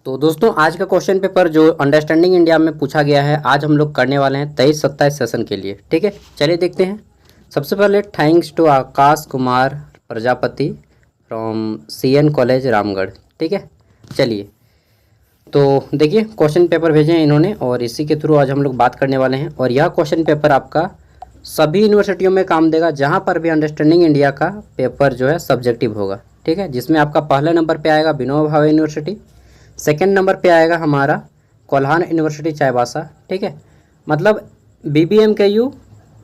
तो दोस्तों आज का क्वेश्चन पेपर जो अंडरस्टैंडिंग इंडिया में पूछा गया है, आज हम लोग करने वाले हैं 23-27 सेशन के लिए। ठीक है, चलिए देखते हैं। सबसे पहले thanks to Akash Kumar Prajapati from CN college Ramgarh. ठीक है, चलिए तो देखिए क्वेश्चन पेपर भेजे हैं इन्होंने और इसी के थ्रू आज हम लोग बात करने वाले हैं। और यह क्वेश्चन पेपर आपका सभी यूनिवर्सिटियों में काम देगा जहाँ पर भी अंडरस्टैंडिंग इंडिया का पेपर जो है सब्जेक्टिव होगा। ठीक है, जिसमें आपका पहले नंबर पे आएगा Vinoba Bhave university, second number पे आएगा हमारा कोल्हान यूनिवर्सिटी चाईबासा। ठीक है, मतलब BBMKU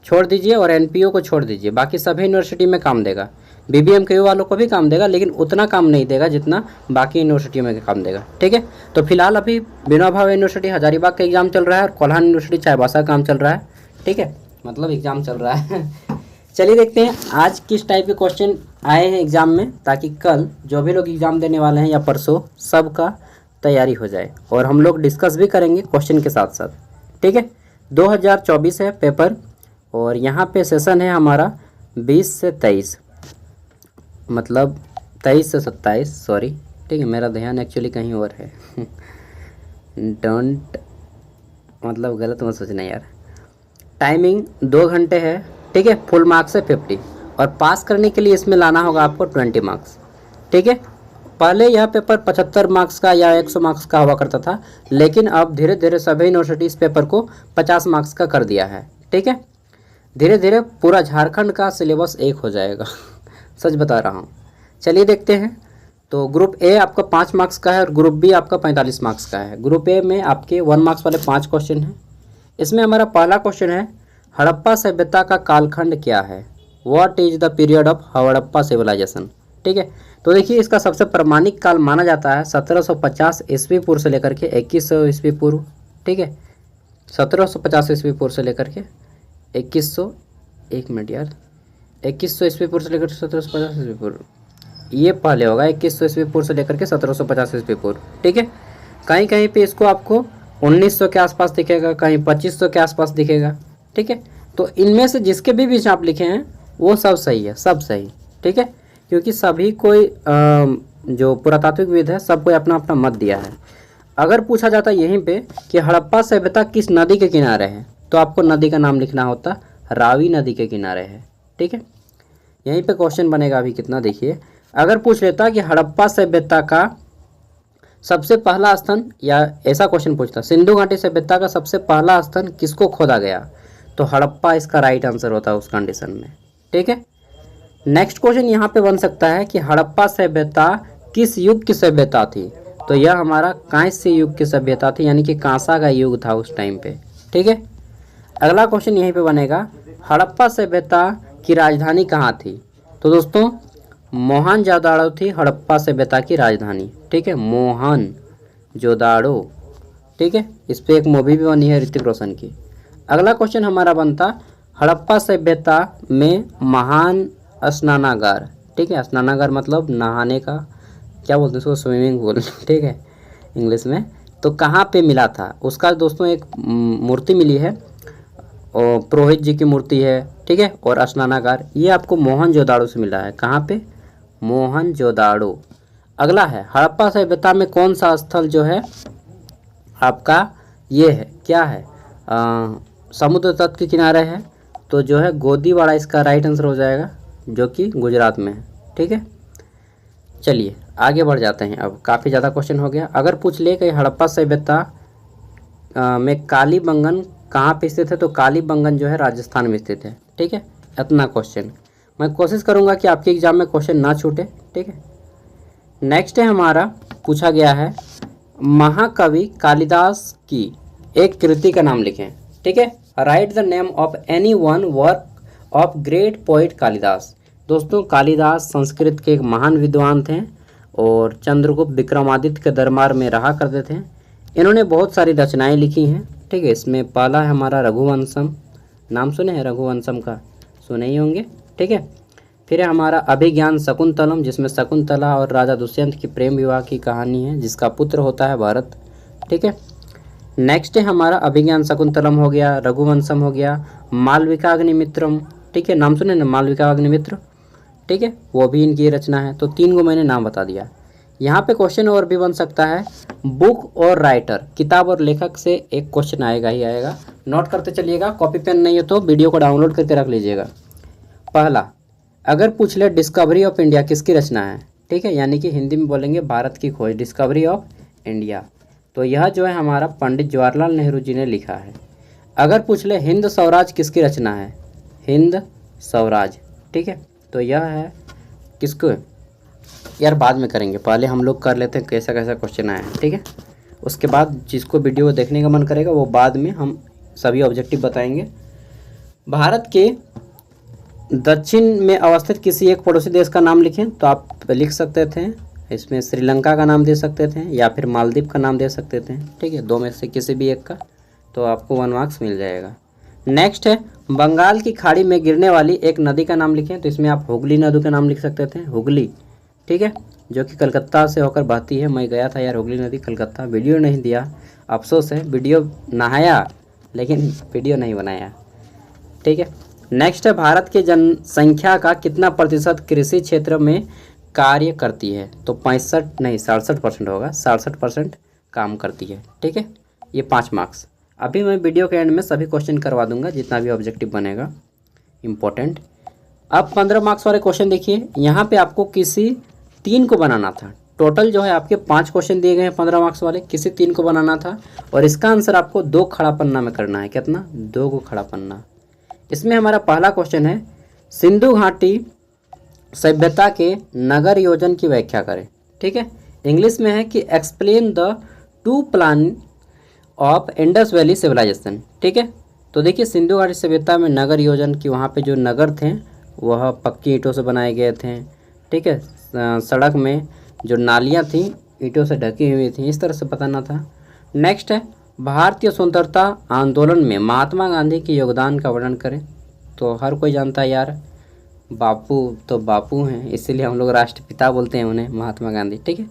छोड़ दीजिए और NPO को छोड़ दीजिए, बाकी सभी यूनिवर्सिटी में काम देगा। BBMKU वालों को भी काम देगा लेकिन उतना काम नहीं देगा जितना बाकी यूनिवर्सिटियों में काम देगा। ठीक है, तो फिलहाल अभी विनोबा भावे यूनिवर्सिटी हजारीबाग का एग्जाम चल रहा है और कोल्हान यूनिवर्सिटी चाईबासा का काम चल रहा है। ठीक है, मतलब एग्जाम चल रहा है चलिए देखते हैं आज किस टाइप के क्वेश्चन आए हैं एग्जाम में, ताकि कल जो भी लोग एग्जाम देने वाले हैं या परसों सबका तैयारी हो जाए और हम लोग डिस्कस भी करेंगे क्वेश्चन के साथ साथ। ठीक है, 2024 है पेपर और यहाँ पे सेशन है हमारा 20 से 23, मतलब 23 से 27 सॉरी। ठीक है, मेरा ध्यान एक्चुअली कहीं और है डोंट मतलब गलत मत सोचना यार। टाइमिंग 2 घंटे है। ठीक है, फुल मार्क्स है 50 और पास करने के लिए इसमें लाना होगा आपको 20 मार्क्स। ठीक है, पहले यह पेपर 75 मार्क्स का या 100 मार्क्स का हुआ करता था, लेकिन अब धीरे धीरे सभी यूनिवर्सिटी इस पेपर को 50 मार्क्स का कर दिया है। ठीक है, धीरे धीरे पूरा झारखंड का सिलेबस एक हो जाएगा सच बता रहा हूँ। चलिए देखते हैं। तो ग्रुप ए आपका 5 मार्क्स का है और ग्रुप बी आपका 45 मार्क्स का है। ग्रुप ए में आपके 1 मार्क्स वाले 5 क्वेश्चन हैं। इसमें हमारा पहला क्वेश्चन है, हड़प्पा सभ्यता का कालखंड क्या है? What is the period of Harappa civilisation? ठीक है, तो देखिए इसका सबसे प्रामाणिक काल माना जाता है 1750 ईस्वी पूर्व से लेकर के 2100 ईस्वी पूर्व। ठीक है, 1750 ईस्वी पूर्व से लेकर के 2100 एक मिनट यार 2100 ईस्वी पूर्व से लेकर 1750 ईस्वी पूर्व, ये पहले होगा 2100 ईस्वी पूर्व से लेकर के 1750 ईस्वी पूर्व। ठीक है, कहीं कहीं पे इसको आपको 1900 के आसपास दिखेगा, कहीं 2500 के आसपास दिखेगा। ठीक है, तो इनमें से जिसके भी बीच आप लिखे हैं वो सब सही है, सब सही। ठीक है, क्योंकि सभी कोई जो पुरातात्विकविद है सब कोई अपना अपना मत दिया है। अगर पूछा जाता यहीं पे कि हड़प्पा सभ्यता किस नदी के किनारे है, तो आपको नदी का नाम लिखना होता रावी नदी के किनारे है। ठीक है, यहीं पे क्वेश्चन बनेगा अभी कितना, देखिए अगर पूछ लेता कि हड़प्पा सभ्यता का सबसे पहला स्थन, या ऐसा क्वेश्चन पूछता सिंधु घाटी सभ्यता का सबसे पहला स्थन किसको खोदा गया, तो हड़प्पा इसका राइट आंसर होता है उस कंडीशन में। ठीक है, नेक्स्ट क्वेश्चन यहाँ पे बन सकता है कि हड़प्पा सभ्यता किस युग की सभ्यता थी, तो यह हमारा कांस्य युग की सभ्यता थी, यानी कि कांसा का युग था उस टाइम पे। ठीक है, अगला क्वेश्चन यहीं पे बनेगा, हड़प्पा सभ्यता की राजधानी कहाँ थी, तो दोस्तों मोहनजोदाड़ो थी हड़प्पा सभ्यता की राजधानी। ठीक है, मोहनजोदाड़ो। ठीक है, इस पर एक मूवी भी बनी है ऋतिक रोशन की। अगला क्वेश्चन हमारा बनता, हड़प्पा सभ्यता में महान स्नानागार। ठीक है, स्नानागार मतलब नहाने का, क्या बोलते हैं उसको, स्विमिंग पूल। ठीक है इंग्लिश में, तो कहाँ पे मिला था उसका दोस्तों एक मूर्ति मिली है और पुरोहित जी की मूर्ति है। ठीक है, और स्नानागार ये आपको मोहनजोदाड़ो से मिला है। कहाँ पे? मोहनजोदाड़ो। अगला है, हड़प्पा सभ्यता में कौन सा स्थल जो है आपका ये है, क्या है, समुद्र तट के किनारे है, तो जो है गोदीवाड़ा इसका राइट आंसर हो जाएगा, जो कि गुजरात में है। ठीक है, चलिए आगे बढ़ जाते हैं। अब काफ़ी ज़्यादा क्वेश्चन हो गया। अगर पूछ ले कि हड़प्पा सभ्यता में कालीबंगन कहाँ पे स्थित है, तो कालीबंगन जो है राजस्थान में स्थित है। ठीक है, इतना क्वेश्चन मैं कोशिश करूँगा कि आपके एग्जाम में क्वेश्चन ना छूटे। ठीक है, नेक्स्ट है हमारा पूछा गया है, महाकवि कालिदास की एक कृति का नाम लिखें। ठीक है, right the name of any one work of great poet Kalidas. दोस्तों कालिदास संस्कृत के एक महान विद्वान थे और चंद्रगुप्त विक्रमादित्य के दरबार में रहा करते थे। इन्होंने बहुत सारी रचनाएं लिखी हैं। ठीक है, इसमें पहला है हमारा रघुवंशम, नाम सुने हैं रघुवंशम का, सुने ही होंगे। ठीक है, फिर है हमारा अभिज्ञान शकुंतलम, जिसमें शकुंतला और राजा दुष्यंत की प्रेम विवाह की कहानी है, जिसका पुत्र होता है भरत। ठीक है, नेक्स्ट है हमारा अभिज्ञान शकुंतलम हो गया, रघुवंशम हो गया, मालविका अग्निमित्रम। ठीक है, नाम सुने ना मालविका अग्निमित्र। ठीक है, वो भी इनकी रचना है। तो 3 को मैंने नाम बता दिया। यहाँ पे क्वेश्चन और भी बन सकता है, बुक और राइटर, किताब और लेखक से एक क्वेश्चन आएगा ही आएगा। नोट करते चलिएगा, कॉपी पेन नहीं है तो वीडियो को डाउनलोड करके रख लीजिएगा। पहला, अगर पूछ ले डिस्कवरी ऑफ इंडिया किसकी रचना है, ठीक है, यानी कि हिंदी में बोलेंगे भारत की खोज, डिस्कवरी ऑफ इंडिया, तो यह जो है हमारा पंडित जवाहरलाल नेहरू जी ने लिखा है। अगर पूछ ले हिंद स्वराज किसकी रचना है, हिंद स्वराज, ठीक है, तो यह है किसको, यार बाद में करेंगे, पहले हम लोग कर लेते हैं कैसा कैसा क्वेश्चन आया है, ठीक है। उसके बाद जिसको वीडियो देखने का मन करेगा वो बाद में हम सभी ऑब्जेक्टिव बताएंगे। भारत के दक्षिण में अवस्थित किसी एक पड़ोसी देश का नाम लिखें, तो आप लिख सकते थे इसमें श्रीलंका का नाम दे सकते थे या फिर मालदीव का नाम दे सकते थे, ठीक है, दो में से किसी भी एक का, तो आपको 1 मार्क्स मिल जाएगा। नेक्स्ट है, बंगाल की खाड़ी में गिरने वाली एक नदी का नाम लिखें, तो इसमें आप हुगली नदी का नाम लिख सकते थे, हुगली, ठीक है, जो कि कलकत्ता से होकर बहती है। मैं गया था यार हुगली नदी कलकत्ता, वीडियो नहीं दिया, अफसोस है, वीडियो नहाया लेकिन वीडियो नहीं बनाया, ठीक है। नेक्स्ट है, भारत की जनसंख्या का कितना प्रतिशत कृषि क्षेत्र में कार्य करती है, तो 65 नहीं 67% होगा, 67% काम करती है, ठीक है। ये 5 मार्क्स। अभी मैं वीडियो के एंड में सभी क्वेश्चन करवा दूंगा जितना भी ऑब्जेक्टिव बनेगा इम्पोर्टेंट। अब 15 मार्क्स वाले क्वेश्चन देखिए, यहाँ पे आपको किसी 3 को बनाना था। टोटल जो है आपके 5 क्वेश्चन दिए गए हैं 15 मार्क्स वाले, किसी 3 को बनाना था और इसका आंसर आपको 2 खड़ा पन्ना में करना है। कितना? 2 को खड़ा पन्ना। इसमें हमारा पहला क्वेश्चन है, सिंधु घाटी सभ्यता के नगर योजन की व्याख्या करें, ठीक है। इंग्लिश में है कि explain the 2 plan of Indus valley civilisation, ठीक है। तो देखिए सिंधु घाटी सभ्यता में नगर योजन की, वहाँ पे जो नगर थे वह पक्की ईंटों से बनाए गए थे, ठीक है। सड़क में जो नालियाँ थी ईंटों से ढकी हुई थी, इस तरह से बताना था। नेक्स्ट है, भारतीय स्वतंत्रता आंदोलन में महात्मा गांधी के योगदान का वर्णन करें, तो हर कोई जानता है यार, बापू तो बापू हैं, इसीलिए हम लोग राष्ट्रपिता बोलते हैं उन्हें, महात्मा गांधी, ठीक है।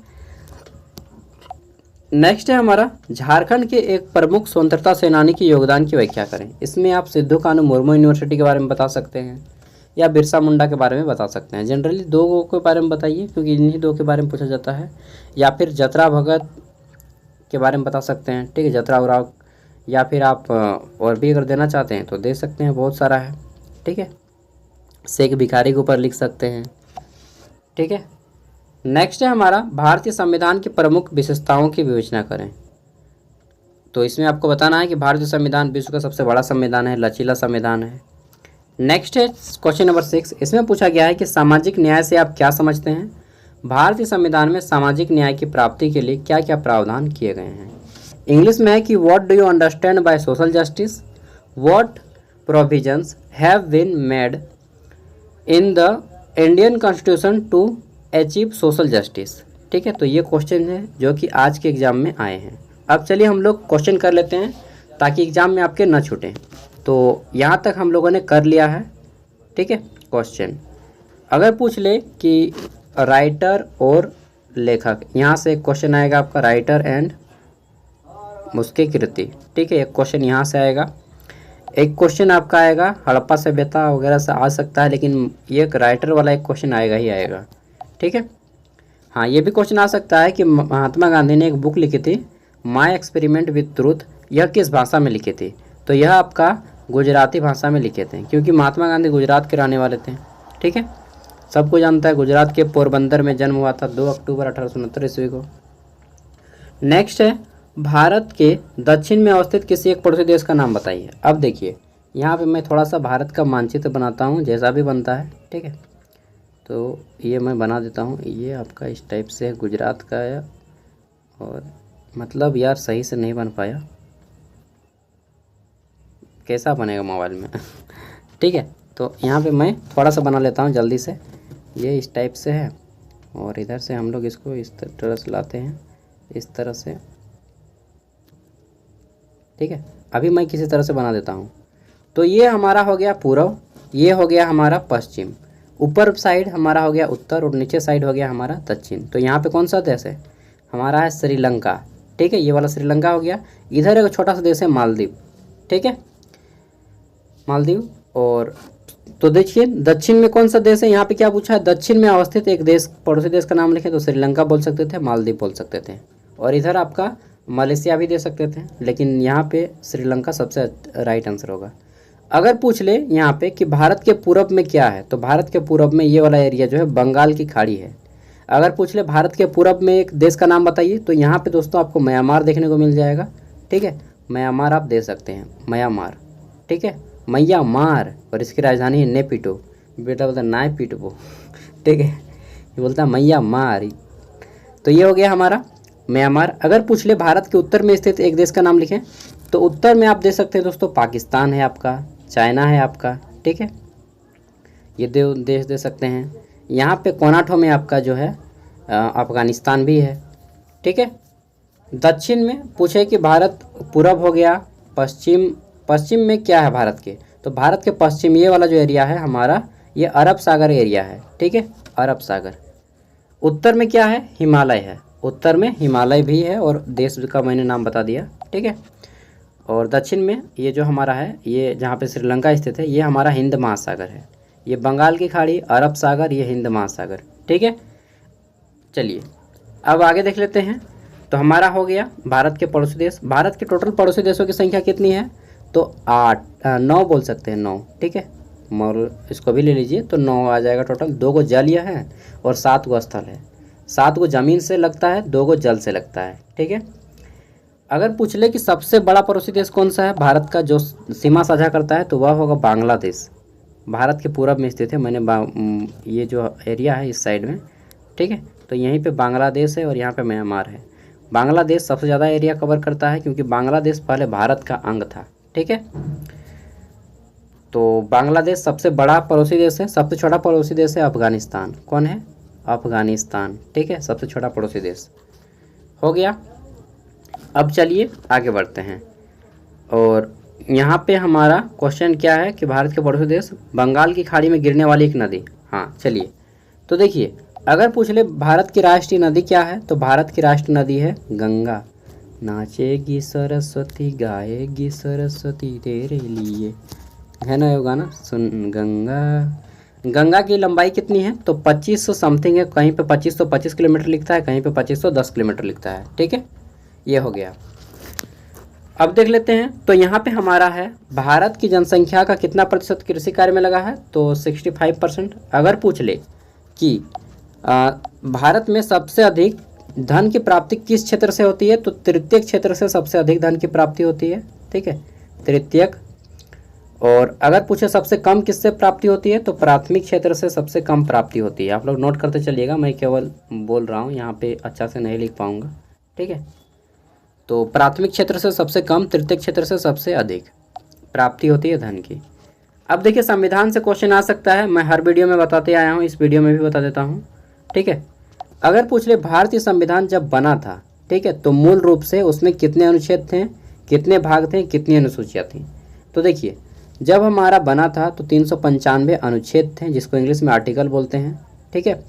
नेक्स्ट है हमारा, झारखंड के एक प्रमुख स्वतंत्रता सेनानी के योगदान की व्याख्या करें। इसमें आप सिद्धू कानू मुर्मू यूनिवर्सिटी के बारे में बता सकते हैं या बिरसा मुंडा के बारे में बता सकते हैं। जनरली 2 के बारे में बताइए क्योंकि इन्हीं 2 के बारे में पूछा जाता है, या फिर जतरा भगत के बारे में बता सकते हैं, ठीक है, जतरा उराव, या फिर आप और भी अगर देना चाहते हैं तो दे सकते हैं, बहुत सारा है, ठीक है। शेख भिखारी के ऊपर लिख सकते हैं, ठीक है। नेक्स्ट है हमारा, भारतीय संविधान की प्रमुख विशेषताओं की विवेचना करें। तो इसमें आपको बताना है कि भारतीय संविधान विश्व का सबसे बड़ा संविधान है, लचीला संविधान है। नेक्स्ट है क्वेश्चन नंबर 6, इसमें पूछा गया है कि सामाजिक न्याय से आप क्या समझते हैं। भारतीय संविधान में सामाजिक न्याय की प्राप्ति के लिए क्या क्या प्रावधान किए गए हैं। इंग्लिश में है कि what do you understand by social justice, what provisions have been made in the Indian constitution to achieve social justice, ठीक है। तो ये क्वेश्चन है जो कि आज के एग्जाम में आए हैं। अब चलिए हम लोग क्वेश्चन कर लेते हैं ताकि एग्जाम में आपके न छूटें। तो यहाँ तक हम लोगों ने कर लिया है, ठीक है। क्वेश्चन अगर पूछ ले कि राइटर और लेखक, यहाँ से एक क्वेश्चन आएगा आपका, राइटर एंड उसकी कृति, ठीक है, एक क्वेश्चन यहाँ से आएगा। एक क्वेश्चन आपका आएगा हड़प्पा सभ्यता वगैरह से आ सकता है, लेकिन ये एक राइटर वाला एक क्वेश्चन आएगा ही आएगा, ठीक है। हाँ, ये भी क्वेश्चन आ सकता है कि महात्मा गांधी ने एक बुक लिखी थी माय एक्सपेरिमेंट विद ट्रूथ, यह किस भाषा में लिखी थी। तो यह आपका गुजराती भाषा में लिखे थे, क्योंकि महात्मा गांधी गुजरात के रहने वाले थे, ठीक है। सबको जानता है, गुजरात के पोरबंदर में जन्म हुआ था 2 अक्टूबर 1869 ईस्वी को। नेक्स्ट है, भारत के दक्षिण में अवस्थित किसी एक पड़ोसी देश का नाम बताइए। अब देखिए यहाँ पे मैं थोड़ा सा भारत का मानचित्र बनाता हूँ, जैसा भी बनता है, ठीक है। तो ये मैं बना देता हूँ, ये आपका इस टाइप से है, गुजरात का है, और मतलब यार सही से नहीं बन पाया, कैसा बनेगा मोबाइल में ठीक है। तो यहाँ पे मैं थोड़ा सा बना लेता हूँ जल्दी से, ये इस टाइप से है, और इधर से हम लोग इसको इस तरह से लाते हैं, इस तरह से, ठीक है। अभी मैं किसी तरह से बना देता हूँ। तो ये हमारा हो गया पूर्व, ये हो गया हमारा पश्चिम, ऊपर साइड हमारा हो गया उत्तर और नीचे साइड हो गया हमारा दक्षिण। तो यहाँ पे कौन सा देश है हमारा, है श्रीलंका, ठीक है, ये वाला श्रीलंका हो गया। इधर एक छोटा सा देश है मालदीव, ठीक है, मालदीव। और तो देखिए दक्षिण में कौन सा देश है, यहाँ पे क्या पूछा है, दक्षिण में अवस्थित एक देश, पड़ोसी देश का नाम लिखें तो श्रीलंका बोल सकते थे, मालदीव बोल सकते थे, और इधर आपका मलेशिया भी दे सकते थे, लेकिन यहाँ पे श्रीलंका सबसे राइट आंसर होगा। अगर पूछ ले यहाँ पे कि भारत के पूरब में क्या है, तो भारत के पूरब में ये वाला एरिया जो है बंगाल की खाड़ी है। अगर पूछ ले भारत के पूरब में एक देश का नाम बताइए, तो यहाँ पे दोस्तों आपको म्यांमार देखने को मिल जाएगा। ठीक है, म्यांमार आप दे सकते हैं, म्यांमार। ठीक है, म्यांमार, और इसकी राजधानी है नेपिटो। बेटा बोलता नाय पिटबो, ठीक है, ये बोलता म्यांमार। तो ये हो गया हमारा म्यांमार। अगर पूछ ले भारत के उत्तर में स्थित एक देश का नाम लिखें, तो उत्तर में आप दे सकते हैं दोस्तों पाकिस्तान है आपका, चाइना है आपका। ठीक है, ये देश दे सकते हैं। यहाँ पे कोनाठो में आपका जो है अफगानिस्तान भी है। ठीक है, दक्षिण में पूछे कि भारत पूरब हो गया, पश्चिम में क्या है भारत के, तो भारत के पश्चिम ये वाला जो एरिया है हमारा, ये अरब सागर एरिया है। ठीक है, अरब सागर। उत्तर में क्या है, हिमालय है, उत्तर में हिमालय भी है, और देश का मैंने नाम बता दिया। ठीक है, और दक्षिण में ये जो हमारा है, ये जहाँ पे श्रीलंका स्थित है, ये हमारा हिंद महासागर है। ये बंगाल की खाड़ी, अरब सागर, ये हिंद महासागर। ठीक है, चलिए अब आगे देख लेते हैं। तो हमारा हो गया भारत के पड़ोसी देश। भारत के टोटल पड़ोसी देशों की संख्या कितनी है, तो 9 बोल सकते हैं, 9। ठीक है, मोल इसको भी ले लीजिए, तो 9 आ जाएगा टोटल। 2 को जलीय है और 7 को स्थल है। 7 को ज़मीन से लगता है, 2 को जल से लगता है। ठीक है, अगर पूछ ले कि सबसे बड़ा पड़ोसी देश कौन सा है भारत का जो सीमा साझा करता है, तो वह होगा बांग्लादेश। भारत के पूरब में स्थित है, मैंने ये जो एरिया है इस साइड में। ठीक है, तो यहीं पे बांग्लादेश है और यहाँ पे म्यांमार है। बांग्लादेश सबसे ज़्यादा एरिया कवर करता है, क्योंकि बांग्लादेश पहले भारत का अंग था। ठीक है, तो बांग्लादेश सबसे बड़ा पड़ोसी देश है। सबसे छोटा पड़ोसी देश है अफगानिस्तान। कौन है, अफगानिस्तान। ठीक है, सबसे छोटा पड़ोसी देश हो गया। अब चलिए आगे बढ़ते हैं, और यहाँ पे हमारा क्वेश्चन क्या है कि भारत के पड़ोसी देश, बंगाल की खाड़ी में गिरने वाली एक नदी। हाँ चलिए, तो देखिए अगर पूछ ले भारत की राष्ट्रीय नदी क्या है, तो भारत की राष्ट्रीय नदी है गंगा। नाचेगी सरस्वती, गाएगी सरस्वती तेरे लिए, है ना ये गाना, सुन गंगा। गंगा की लंबाई कितनी है, तो 2500 समथिंग है। कहीं पे 2525 किलोमीटर लिखता है, कहीं पे 2510 किलोमीटर लिखता है। ठीक है, ये हो गया। अब देख लेते हैं, तो यहाँ पे हमारा है भारत की जनसंख्या का कितना प्रतिशत कृषि कार्य में लगा है, तो 65%। अगर पूछ ले कि भारत में सबसे अधिक धन की प्राप्ति किस क्षेत्र से होती है, तो तृतीयक क्षेत्र से सबसे अधिक धन की प्राप्ति होती है। ठीक है, तृतीयक। और अगर पूछे सबसे कम किससे प्राप्ति होती है, तो प्राथमिक क्षेत्र से सबसे कम प्राप्ति होती है। आप लोग नोट करते चलिएगा, मैं केवल बोल रहा हूँ, यहाँ पे अच्छा से नहीं लिख पाऊँगा। ठीक है, तो प्राथमिक क्षेत्र से सबसे कम, तृतीयक क्षेत्र से सबसे अधिक प्राप्ति होती है धन की। अब देखिए संविधान से क्वेश्चन आ सकता है, मैं हर वीडियो में बताते आया हूँ, इस वीडियो में भी बता देता हूँ। ठीक है, अगर पूछ ले भारतीय संविधान जब बना था, ठीक है, तो मूल रूप से उसमें कितने अनुच्छेद थे, कितने भाग थे, कितनी अनुसूचियाँ थीं। तो देखिए जब हमारा बना था तो 395 अनुच्छेद थे, जिसको इंग्लिश में आर्टिकल बोलते हैं। ठीक है,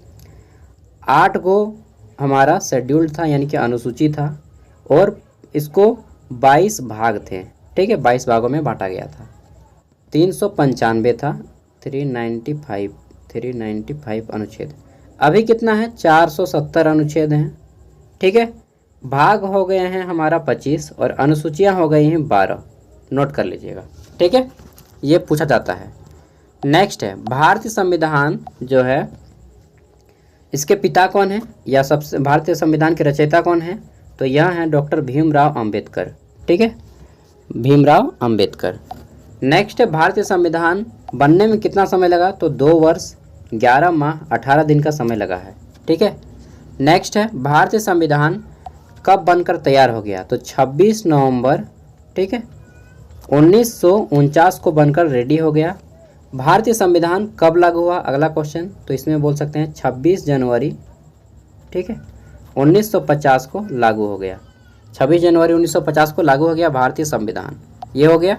8 गो हमारा शेड्यूल्ड था, यानी कि अनुसूची था, और इसको 22 भाग थे। ठीक है, 22 भागों में बांटा गया था। 395 था, 395 अनुच्छेद। अभी कितना है, 470 अनुच्छेद हैं। ठीक है, भाग हो गए हैं हमारा 25 और अनुसूचियां हो गई हैं 12। नोट कर लीजिएगा। ठीक है, ये पूछा जाता है। नेक्स्ट है भारतीय संविधान जो है, इसके पिता कौन है, या सबसे भारतीय संविधान के रचयिता कौन है, तो यह है डॉक्टर भीमराव अंबेडकर। ठीक है, भीमराव अंबेडकर। नेक्स्ट है भारतीय संविधान बनने में कितना समय लगा, तो 2 वर्ष 11 माह 18 दिन का समय लगा है। ठीक है, नेक्स्ट है भारतीय संविधान कब बनकर तैयार हो गया, तो 26 नवंबर, ठीक है, 1949 को बनकर रेडी हो गया। भारतीय संविधान कब लागू हुआ, अगला क्वेश्चन, तो इसमें बोल सकते हैं 26 जनवरी, ठीक है, 1950 को लागू हो गया। 26 जनवरी 1950 को लागू हो गया भारतीय संविधान। ये हो गया।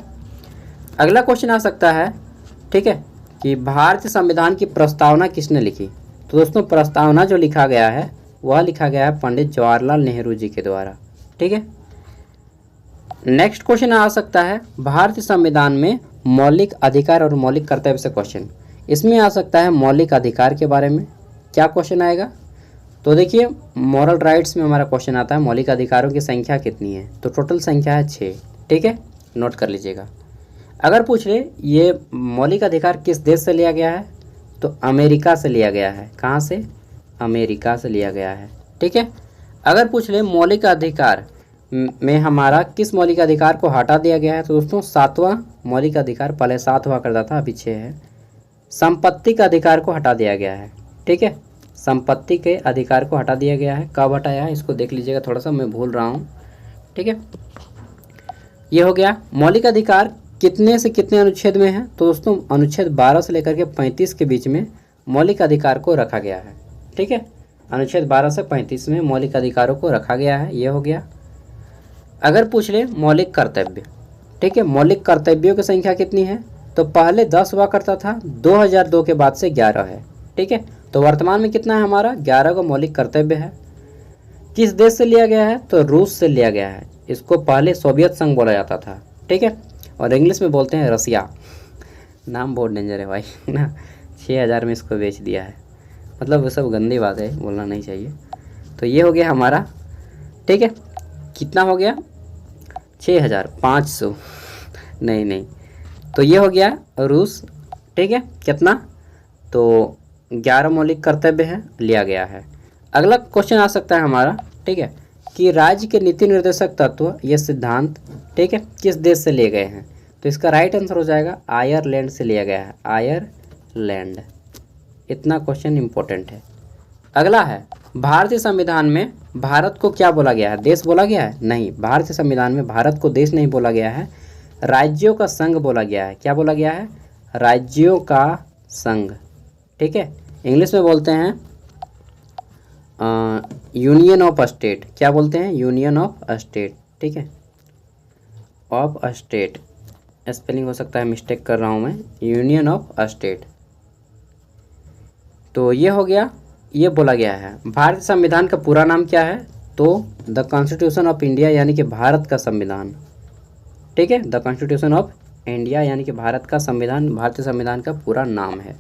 अगला क्वेश्चन आ सकता है, ठीक है, कि भारतीय संविधान की प्रस्तावना किसने लिखी, तो दोस्तों प्रस्तावना जो लिखा गया है वह लिखा गया है पंडित जवाहरलाल नेहरू जी के द्वारा। ठीक है, नेक्स्ट क्वेश्चन आ सकता है भारतीय संविधान में मौलिक अधिकार और मौलिक कर्तव्य से क्वेश्चन। इसमें आ सकता है मौलिक अधिकार के बारे में। क्या क्वेश्चन आएगा? तो देखिए मॉरल राइट्स में हमारा क्वेश्चन आता है मौलिक अधिकारों की संख्या कितनी है, तो टोटल संख्या है 6। ठीक है, नोट कर लीजिएगा। अगर पूछ ले ये मौलिक अधिकार किस देश से लिया गया है, तो अमेरिका से लिया गया है। कहाँ से? अमेरिका से लिया गया है। ठीक है। अगर पूछ ले मौलिक अधिकार में हमारा किस मौलिक अधिकार को हटा दिया गया है, तो दोस्तों 7वां मौलिक अधिकार, पहले 7 हुआ करता था, अभी 6 है। संपत्ति का अधिकार को हटा दिया गया है। ठीक है, संपत्ति के अधिकार को हटा दिया गया है। कब हटाया है इसको देख लीजिएगा, थोड़ा सा मैं भूल रहा हूँ। ठीक है, ये हो गया। मौलिक अधिकार कितने से कितने अनुच्छेद में है, तो दोस्तों अनुच्छेद 12 से लेकर के 35 के बीच में मौलिक अधिकार को रखा गया है। ठीक है, अनुच्छेद 12 से 35 में मौलिक अधिकारों को रखा गया है। ये हो गया। अगर पूछ ले मौलिक कर्तव्य, ठीक है, मौलिक कर्तव्यों की संख्या कितनी है, तो पहले 10 हुआ करता था, 2002 के बाद से 11 है। ठीक है, तो वर्तमान में कितना है हमारा? 11 का मौलिक कर्तव्य है। किस देश से लिया गया है, तो रूस से लिया गया है। इसको पहले सोवियत संघ बोला जाता था। ठीक है, और इंग्लिश में बोलते हैं रसिया। नाम बहुत डेंजर है भाई ना। 6000 में इसको बेच दिया है, मतलब वो सब गंदी बात है, बोलना नहीं चाहिए। तो ये हो गया हमारा। ठीक है, कितना हो गया? 6500 नहीं, तो ये हो गया रूस। ठीक है, कितना? तो 11 मौलिक कर्तव्य है, लिया गया है। अगला क्वेश्चन आ सकता है हमारा, ठीक है, कि राज्य के नीति निर्देशक तत्व ये सिद्धांत, ठीक है, किस देश से लिए गए हैं, तो इसका राइट आंसर हो जाएगा आयरलैंड से लिया गया है। आयरलैंड। इतना क्वेश्चन इंपॉर्टेंट है। अगला है भारतीय संविधान में भारत को क्या बोला गया है? देश बोला गया है? नहीं, भारतीय संविधान में भारत को देश नहीं बोला गया है, राज्यों का संघ बोला गया है। क्या बोला गया है? राज्यों का संघ। ठीक है, इंग्लिश में बोलते हैं यूनियन ऑफ स्टेट। क्या बोलते हैं? Union of state. ठीक है, ऑफ स्टेट, स्पेलिंग हो सकता है मिस्टेक कर रहा हूँ मैं, यूनियन ऑफ स्टेट। तो ये हो गया, ये बोला गया है। भारतीय संविधान का पूरा नाम क्या है? तो द कॉन्स्टिट्यूशन ऑफ इंडिया, यानी कि भारत का संविधान। ठीक है, द कॉन्स्टिट्यूशन ऑफ इंडिया यानी कि भारत का संविधान, भारतीय संविधान का पूरा नाम है।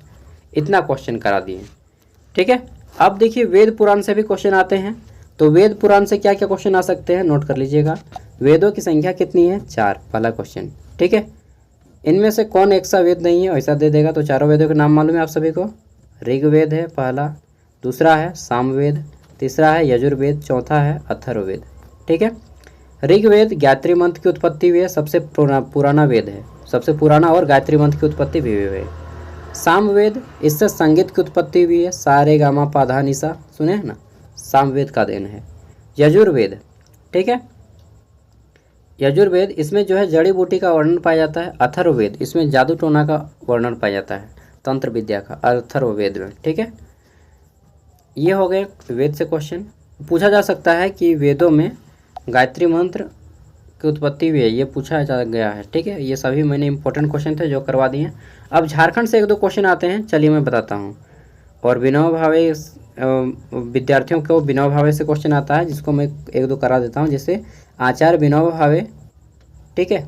इतना क्वेश्चन करा दिए। ठीक है, अब देखिए वेद पुराण से भी क्वेश्चन आते हैं। तो वेद पुराण से क्या क्या क्वेश्चन आ सकते हैं, नोट कर लीजिएगा। वेदों की संख्या कितनी है? 4, पहला क्वेश्चन। ठीक है, इनमें से कौन एक सा वेद नहीं है, ऐसा दे देगा। तो चारों वेदों के नाम मालूम है आप सभी को। ऋग्वेद है पहला, दूसरा है सामवेद, तीसरा है यजुर्वेद, चौथा है अथर्ववेद। ठीक है, ऋग्वेद गायत्री मंत्र की उत्पत्ति हुई है, सबसे पुराना वेद है, सबसे पुराना, और गायत्री मंत्र की उत्पत्ति भी हुई है। सामवेद, इससे संगीत की उत्पत्ति हुई है, सारे गामा पाधा निसा, सुने हैं ना, सामवेद का देन है। यजुर्वेद, ठीक है, यजुर्वेद इसमें जो है जड़ी बूटी का वर्णन पाया जाता है। अथर्ववेद इसमें जादू टोना का वर्णन पाया जाता है, तंत्र विद्या का, अथर्ववेद में। ठीक है, ये हो गए वेद से क्वेश्चन। पूछा जा सकता है कि वेदों में गायत्री मंत्र की उत्पत्ति हुई है, ये पूछा जा गया है। ठीक है, ये सभी मैंने इंपॉर्टेंट क्वेश्चन थे जो करवा दिए। अब झारखंड से 1-2 क्वेश्चन आते हैं, चलिए मैं बताता हूँ। और विनोबा भावे, विद्यार्थियों को विनोबा भावे से क्वेश्चन आता है, जिसको मैं 1-2 करा देता हूँ। जैसे आचार्य विनोबा भावे, ठीक है,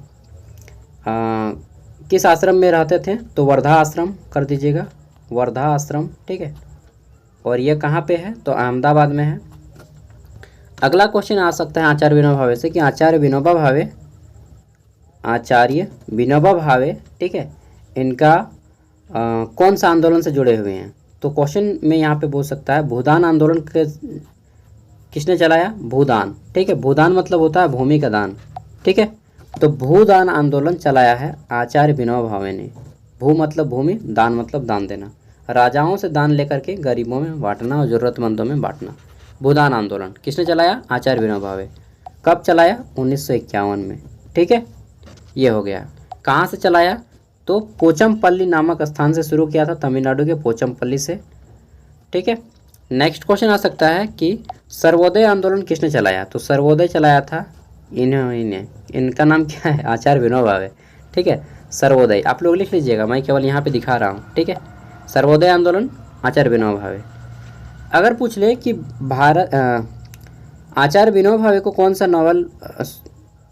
किस आश्रम में रहते थे, तो वर्धा आश्रम कर दीजिएगा, वर्धा आश्रम। ठीक है, और ये कहाँ पे है, तो अहमदाबाद में है। अगला क्वेश्चन आ सकता है आचार्य विनोबा भावे से कि आचार्य विनोबा भावे, ठीक है, इनका कौन सा आंदोलन से जुड़े हुए हैं। तो क्वेश्चन में यहाँ पे बोल सकता है भूदान आंदोलन किसने चलाया? भूदान। ठीक है, भूदान मतलब होता है भूमि का दान। ठीक है, तो भूदान आंदोलन चलाया है आचार्य विनोबा भावे ने। भू मतलब भूमि, दान मतलब दान देना, राजाओं से दान लेकर के गरीबों में बांटना और ज़रूरतमंदों में बांटना। भूदान आंदोलन किसने चलाया? आचार्य विनोबा भावे। कब चलाया? 1951 में। ठीक है, ये हो गया। कहाँ से चलाया? तो पोचमपल्ली नामक स्थान से शुरू किया था, तमिलनाडु के पोचमपल्ली से। ठीक है, नेक्स्ट क्वेश्चन आ सकता है कि सर्वोदय आंदोलन किसने चलाया? तो सर्वोदय चलाया था इन्हें, इनका नाम क्या है? आचार्य विनोबा भावे। ठीक है, सर्वोदय आप लोग लिख लीजिएगा, मैं केवल यहाँ पे दिखा रहा हूँ। ठीक है, सर्वोदय आंदोलन आचार्य विनोबा भावे। अगर पूछ ले कि आचार्य विनोबा भावे को कौन सा नॉवल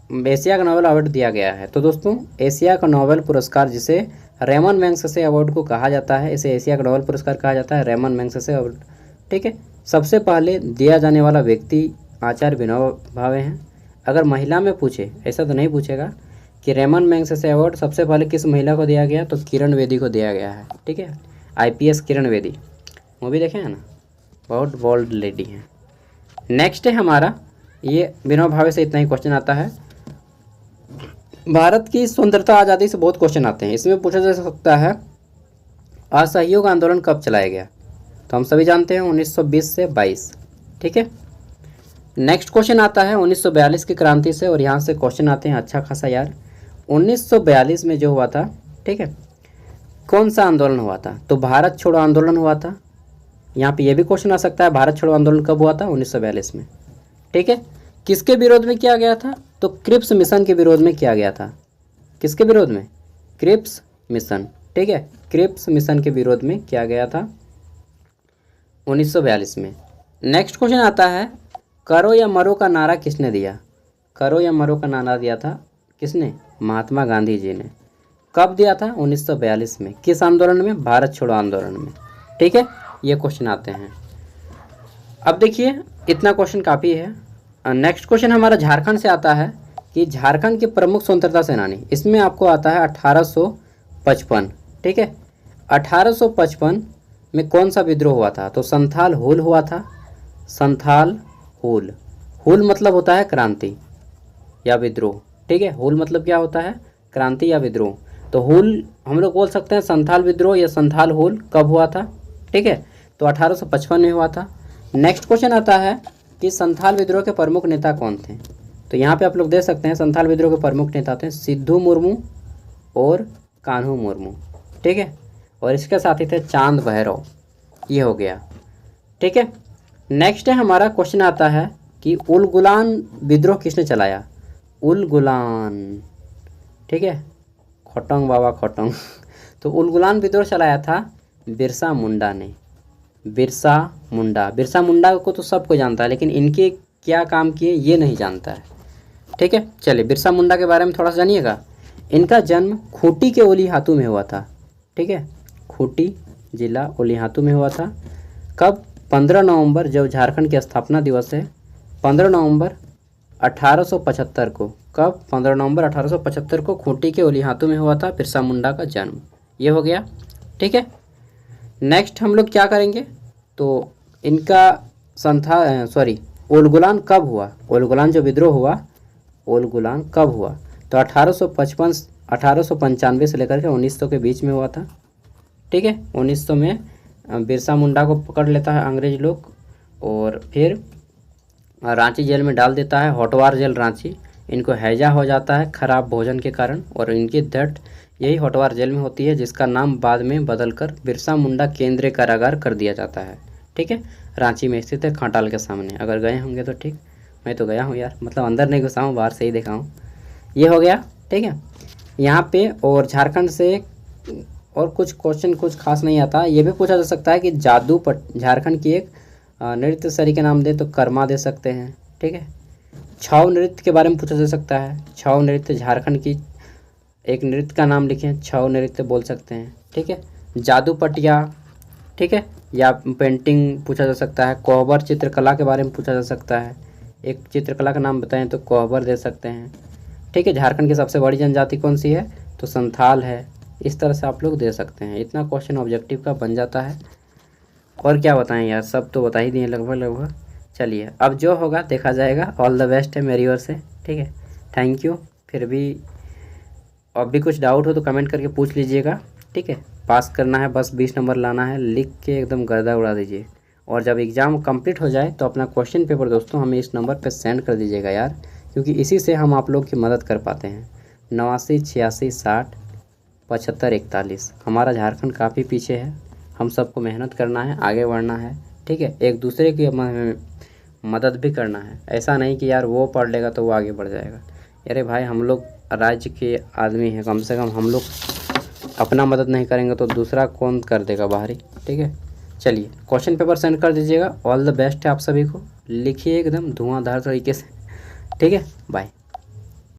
एशिया का नोबेल अवार्ड दिया गया है? तो दोस्तों एशिया का नोबेल पुरस्कार जिसे रेमन मैग्सेसे अवार्ड को कहा जाता है, इसे एशिया का नोबेल पुरस्कार कहा जाता है, रेमन मैग्सेसे अवार्ड। ठीक है, सबसे पहले दिया जाने वाला व्यक्ति आचार्य विनोबा भावे हैं। अगर महिला में पूछे, ऐसा तो नहीं पूछेगा कि रेमन मैग्सेसे अवार्ड सबसे पहले किस महिला को दिया गया, तो किरण बेदी को दिया गया है। ठीक है, IPS किरण बेदी, मूवी देखे हैं ना, बहुत बोल्ड लेडी हैं। नेक्स्ट है हमारा, ये विनोबा भावे से इतना ही क्वेश्चन आता है। भारत की स्वतंत्रता आज़ादी से बहुत क्वेश्चन आते हैं, इसमें पूछा जा सकता है असहयोग आंदोलन कब चलाया गया, तो हम सभी जानते हैं 1920 से 22। ठीक है, नेक्स्ट क्वेश्चन आता है 1942 की क्रांति से, और यहाँ से क्वेश्चन आते हैं अच्छा खासा यार। 1942 में जो हुआ था, ठीक है, कौन सा आंदोलन हुआ था, तो भारत छोड़ो आंदोलन हुआ था। यहाँ पे ये भी क्वेश्चन आ सकता है भारत छोड़ो आंदोलन कब हुआ था, 1942 में। ठीक है, किसके विरोध में किया गया था, तो क्रिप्स मिशन के विरोध में किया गया था। किसके विरोध में, क्रिप्स मिशन। ठीक है, क्रिप्स मिशन के विरोध में किया गया था 1942 में। नेक्स्ट क्वेश्चन आता है करो या मरो का नारा किसने दिया, करो या मरो का नारा दिया था किसने, महात्मा गांधी जी ने। कब दिया था, 1942 में। किस आंदोलन में, भारत छोड़ो आंदोलन में। ठीक है, ये क्वेश्चन आते हैं। अब देखिए इतना क्वेश्चन काफ़ी है। नेक्स्ट क्वेश्चन हमारा झारखंड से आता है कि झारखंड के प्रमुख स्वतंत्रता सेनानी, इसमें आपको आता है 1855। ठीक है, 1855 में कौन सा विद्रोह हुआ था, तो संथाल हुल हुआ था। संथाल हुल, हुल मतलब होता है क्रांति या विद्रोह। ठीक है, हुल मतलब क्या होता है, क्रांति या विद्रोह। तो हुल हम लोग बोल सकते हैं संथाल विद्रोह या संथाल हुल कब हुआ था। ठीक है, तो 1855 में हुआ था। नेक्स्ट क्वेश्चन आता है कि संथाल विद्रोह के प्रमुख नेता कौन थे, तो यहाँ पे आप लोग देख सकते हैं संथाल विद्रोह के प्रमुख नेता थे सिद्धू मुर्मू और कान्हू मुर्मू। ठीक है, और इसके साथ ही थे चांद भैरव। ये हो गया। ठीक है, नेक्स्ट है हमारा क्वेश्चन आता है कि उल गुलान विद्रोह किसने चलाया, उल गुलान। ठीक है, खोटंग बाबा खोटंग तो उल गुलान विद्रोह चलाया था बिरसा मुंडा ने। बिरसा मुंडा, बिरसा मुंडा को तो सबको जानता है, लेकिन इनके क्या काम किए ये नहीं जानता है। ठीक है, चलिए बिरसा मुंडा के बारे में थोड़ा सा जानिएगा। इनका जन्म खूंटी के ओलिहातू में हुआ था। ठीक है, खूंटी जिला ओलिहातू में हुआ था। कब, 15 नवंबर, जब झारखंड की स्थापना दिवस है 15 नवंबर 1875 को। कब, 15 नवंबर 1875 को खूंटी के ओलिहातू में हुआ था बिरसा मुंडा का जन्म। ये हो गया। ठीक है, नेक्स्ट हम लोग क्या करेंगे, तो इनका उल-गुलान कब हुआ, उल-गुलान जो विद्रोह हुआ, उल-गुलान कब हुआ, तो 1895 से लेकर के 1900 के बीच में हुआ था। ठीक है, 1900 में बिरसा मुंडा को पकड़ लेता है अंग्रेज लोग और फिर रांची जेल में डाल देता है, होटवार जेल रांची। इनको हैजा हो जाता है खराब भोजन के कारण, और इनकी डेथ यही होटवार जेल में होती है, जिसका नाम बाद में बदलकर बिरसा मुंडा केंद्रीय कारागार कर दिया जाता है। ठीक है, रांची में स्थित है, खाटाल के सामने। अगर गए होंगे तो ठीक, मैं तो गया हूँ यार, मतलब अंदर नहीं घुसा हूँ, बाहर से ही देखा हूँ। ये हो गया। ठीक है, यहाँ पे और झारखंड से और कुछ क्वेश्चन कुछ खास नहीं आता। ये भी पूछा जा सकता है कि झारखंड की एक नृत्य शैली के नाम दे, तो कर्मा दे सकते हैं। ठीक है, छऊ नृत्य के बारे में पूछा जा सकता है। छऊ नृत्य झारखंड की एक नृत्य का नाम लिखें, छऊ नृत्य बोल सकते हैं। ठीक है, जादू पटिया। ठीक है, या पेंटिंग पूछा जा सकता है। कोहबर चित्रकला के बारे में पूछा जा सकता है, एक चित्रकला का नाम बताएं तो कोहबर दे सकते हैं। ठीक है, झारखंड की सबसे बड़ी जनजाति कौन सी है, तो संथाल है। इस तरह से आप लोग दे सकते हैं। इतना क्वेश्चन ऑब्जेक्टिव का बन जाता है। और क्या बताएं यार, सब तो बता ही दिए लगभग। चलिए अब जो होगा देखा जाएगा। ऑल द बेस्ट है मेरी ओर से। ठीक है, थैंक यू। फिर भी अब भी कुछ डाउट हो तो कमेंट करके पूछ लीजिएगा। ठीक है, पास करना है, बस 20 नंबर लाना है, लिख के एकदम गर्दा उड़ा दीजिए। और जब एग्ज़ाम कंप्लीट हो जाए तो अपना क्वेश्चन पेपर दोस्तों हमें इस नंबर पर सेंड कर दीजिएगा यार, क्योंकि इसी से हम आप लोग की मदद कर पाते हैं। 89 86 60 75 41। हमारा झारखंड काफ़ी पीछे है, हम सबको मेहनत करना है, आगे बढ़ना है। ठीक है, एक दूसरे की मदद भी करना है। ऐसा नहीं कि यार वो पढ़ लेगा तो वो आगे बढ़ जाएगा। अरे भाई, हम लोग राज्य के आदमी हैं, कम से कम हम लोग अपना मदद नहीं करेंगे तो दूसरा कौन कर देगा बाहरी। ठीक है, चलिए क्वेश्चन पेपर सेंड कर दीजिएगा। ऑल द बेस्ट है आप सभी को, लिखिए एकदम धुआंधार तरीके से। ठीक है, बाय।